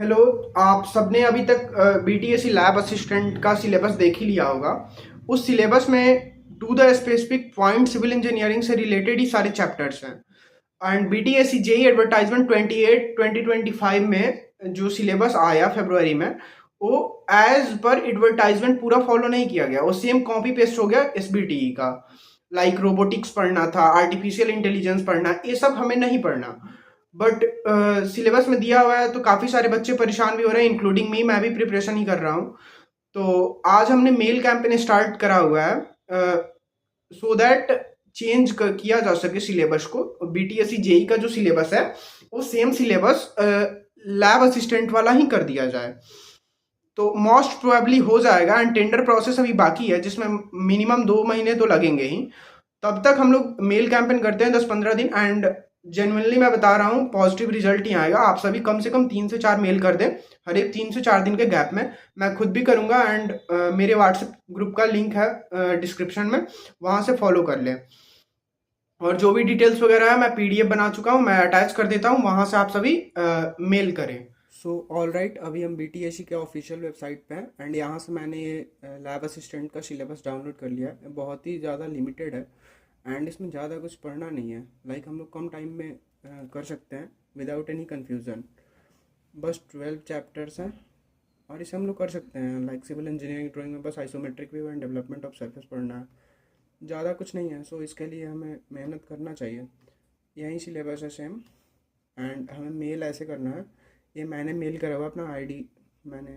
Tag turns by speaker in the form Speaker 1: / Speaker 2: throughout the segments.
Speaker 1: Hello. आप सबने अभी तक बीटीएससी लैब असिस्टेंट का सिलेबस देख ही लिया होगा। उस सिलेबस में to the specific point civil engineering से रिलेटेड ही सारे चैप्टर्स हैं। एंड बीटीएससी जेई एडवर्टाइजमेंट 28 2025 में जो सिलेबस आया फरवरी में, वो एज पर एडवर्टाइजमेंट पूरा फॉलो नहीं किया गया। वो सेम कॉपी पेस्ट हो गया एसबीटीई का। लाइक रोबोटिक्स पढ़ना था, आर्टिफिशियल इंटेलिजेंस पढ़ना, ये सब हमें नहीं पढ़ना। बट सिलेबस में दिया हुआ है तो काफ़ी सारे बच्चे परेशान भी हो रहे हैं, इंक्लूडिंग मी। मैं भी प्रिपरेशन ही कर रहा हूँ। तो आज हमने मेल कैंपेन स्टार्ट करा हुआ है सो दैट चेंज किया जा सके सिलेबस को। बीटीएससी जेई का जो सिलेबस है वो सेम सिलेबस लैब असिस्टेंट वाला ही कर दिया जाए। तो मोस्ट प्रोबेबली हो जाएगा। एंड टेंडर प्रोसेस अभी बाकी है जिसमें मिनिमम 2 महीने तो लगेंगे ही। तब तक हम लोग मेल कैंपेन करते हैं 10-15 दिन। एंड जेन्युइनली मैं बता रहा हूँ, पॉजिटिव रिजल्ट ही आएगा। आप सभी कम से कम 3 से 4 मेल कर दें हर एक 3 से 4 दिन के गैप में। मैं खुद भी करूँगा। एंड मेरे व्हाट्सएप ग्रुप का लिंक है डिस्क्रिप्शन में, वहाँ से फॉलो कर लें। और जो भी डिटेल्स वगैरह है मैं पीडीएफ बना चुका हूँ, मैं अटैच कर देता हूँ, वहाँ से आप सभी मेल करें।
Speaker 2: सो ऑल राइट, अभी हम बीटीएससी के ऑफिशियल वेबसाइट पे हैं एंड यहाँ से मैंने ये लैब असिस्टेंट का सिलेबस डाउनलोड कर लिया है। बहुत ही ज़्यादा लिमिटेड है एंड इसमें ज़्यादा कुछ पढ़ना नहीं है। लाइक हम लोग कम टाइम में कर सकते हैं विदाउट एनी कन्फ्यूज़न। बस 12 चैप्टर्स हैं और इसे हम लोग कर सकते हैं। लाइक सिविल इंजीनियरिंग ड्राइंग में बस isometric view and development of surface पढ़ना है, ज़्यादा कुछ नहीं है। सो इसके लिए हमें मेहनत करना चाहिए। यही सिलेबस है सेम एंड हमें मेल ऐसे करना है। ये मैंने मेल करा हुआ, अपना आईडी मैंने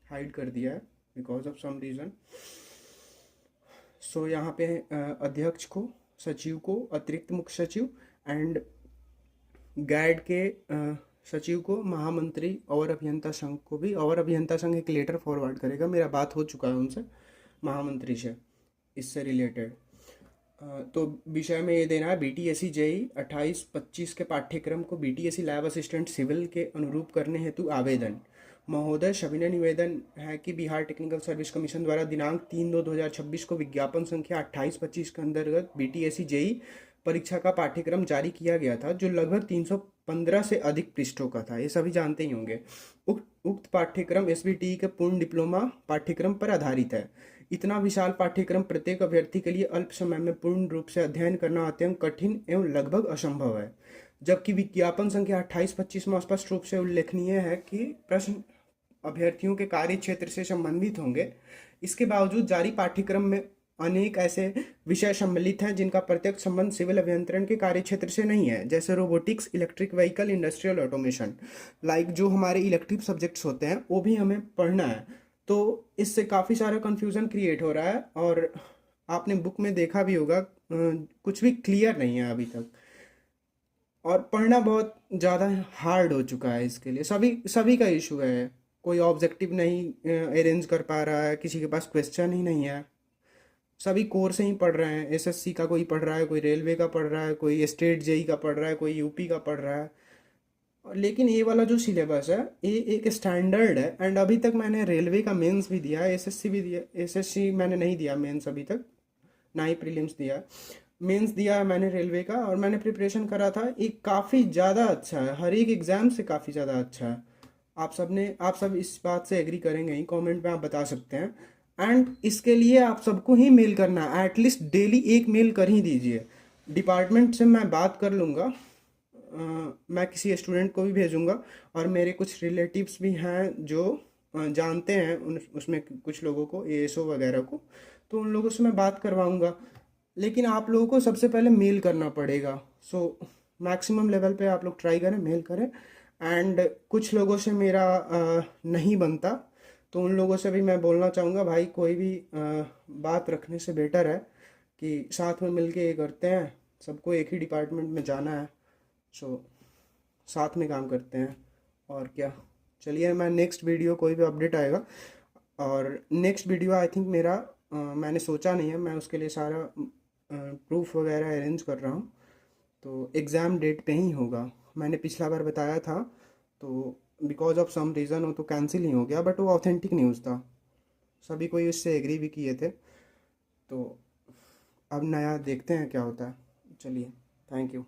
Speaker 2: हाइड कर दिया है बिकॉज ऑफ सम रीज़न। सो यहाँ पे अध्यक्ष को, सचिव को, अतिरिक्त मुख्य सचिव एंड गाइड के सचिव को, महामंत्री और अभियंता संघ को भी। और अभियंता संघ एक लेटर फॉरवर्ड करेगा, मेरा बात हो चुका है उनसे, महामंत्री से, इससे रिलेटेड। तो विषय में ये देना है, बीटीएससी जेई 28-25 के पाठ्यक्रम को बीटीएससी लैब असिस्टेंट सिविल के अनुरूप करने हेतु आवेदन। महोदय, सविनय निवेदन है कि बिहार टेक्निकल सर्विस कमीशन द्वारा दिनांक 3/2/2026 को विज्ञापन संख्या 28-25 के अंतर्गत बीटीएससी जेई परीक्षा का पाठ्यक्रम जारी किया गया था, जो लगभग 315 से अधिक पृष्ठों का था। ये सभी जानते ही होंगे। उक्त पाठ्यक्रम एसबीटीई के पूर्ण डिप्लोमा पाठ्यक्रम पर आधारित है। इतना विशाल पाठ्यक्रम प्रत्येक अभ्यर्थी के लिए अल्प समय में पूर्ण रूप से अध्ययन करना अत्यंत कठिन एवं लगभग असंभव है। जबकि विज्ञापन संख्या 28-25 में स्पष्ट रूप से उल्लेखनीय है कि प्रश्न अभ्यर्थियों के कार्य क्षेत्र से संबंधित होंगे। इसके बावजूद जारी पाठ्यक्रम में अनेक ऐसे विषय सम्मिलित हैं जिनका प्रत्यक्ष संबंध सिविल अभियंत्रण के कार्य क्षेत्र से नहीं है, जैसे robotics, electric vehicle, industrial automation. Like जो हमारे इलेक्टिव सब्जेक्ट्स होते हैं वो भी हमें पढ़ना है। तो इससे काफ़ी सारा कन्फ्यूज़न क्रिएट हो रहा है और आपने बुक में देखा भी होगा, कुछ भी क्लियर नहीं है अभी तक। और पढ़ना बहुत ज़्यादा हार्ड हो चुका है। इसके लिए सभी सभी का इशू है। कोई ऑब्जेक्टिव नहीं अरेंज कर पा रहा है, किसी के पास क्वेश्चन ही नहीं है। सभी कोर से ही पढ़ रहे हैं। एसएससी का कोई पढ़ रहा है, कोई रेलवे का पढ़ रहा है, कोई स्टेट जेई का पढ़ रहा है, कोई यूपी का पढ़ रहा है। लेकिन ये वाला जो सिलेबस है ये एक स्टैंडर्ड है। एंड अभी तक मैंने रेलवे का मेंस भी दिया है, एसएससी भी दिया। एसएससी मैंने नहीं दिया मेंस अभी तक, ना ही प्रीलिम्स दिया। मेंस दिया है मैंने रेलवे का और मैंने प्रिपरेशन करा था। ये काफ़ी ज़्यादा अच्छा है, हर एक एग्ज़ाम से काफ़ी ज़्यादा अच्छा है। आप सब इस बात से एग्री करेंगे ही, कमेंट में आप बता सकते हैं। एंड इसके लिए आप सबको ही मेल करना है, एटलीस्ट डेली एक मेल कर ही दीजिए। डिपार्टमेंट से मैं बात कर लूँगा, मैं किसी स्टूडेंट को भी भेजूँगा और मेरे कुछ रिलेटिव्स भी हैं जो जानते हैं उसमें कुछ लोगों को, एएसओ वगैरह को, तो उन लोगों से मैं बात करवाऊँगा। लेकिन आप लोगों को सबसे पहले मेल करना पड़ेगा। सो मैक्सिमम लेवल पे आप लोग ट्राई करें, मेल करें। एंड कुछ लोगों से मेरा नहीं बनता, तो उन लोगों से भी मैं बोलना चाहूँगा, भाई कोई भी बात रखने से बेटर है कि साथ में मिल के ये करते हैं। सबको एक ही डिपार्टमेंट में जाना है, सो साथ में काम करते हैं। और क्या, चलिए मैं नेक्स्ट वीडियो, कोई भी अपडेट आएगा और नेक्स्ट वीडियो आई थिंक मेरा मैंने सोचा नहीं है, मैं उसके लिए सारा प्रूफ वगैरह अरेंज कर रहा हूँ। तो एग्ज़ाम डेट पे ही होगा। मैंने पिछला बार बताया था, तो बिकॉज ऑफ सम रीज़न वो तो कैंसिल ही हो गया, बट वो ऑथेंटिक न्यूज़ था, सभी कोई इससे एग्री भी किए थे। तो अब नया देखते हैं क्या होता है। चलिए, थैंक यू।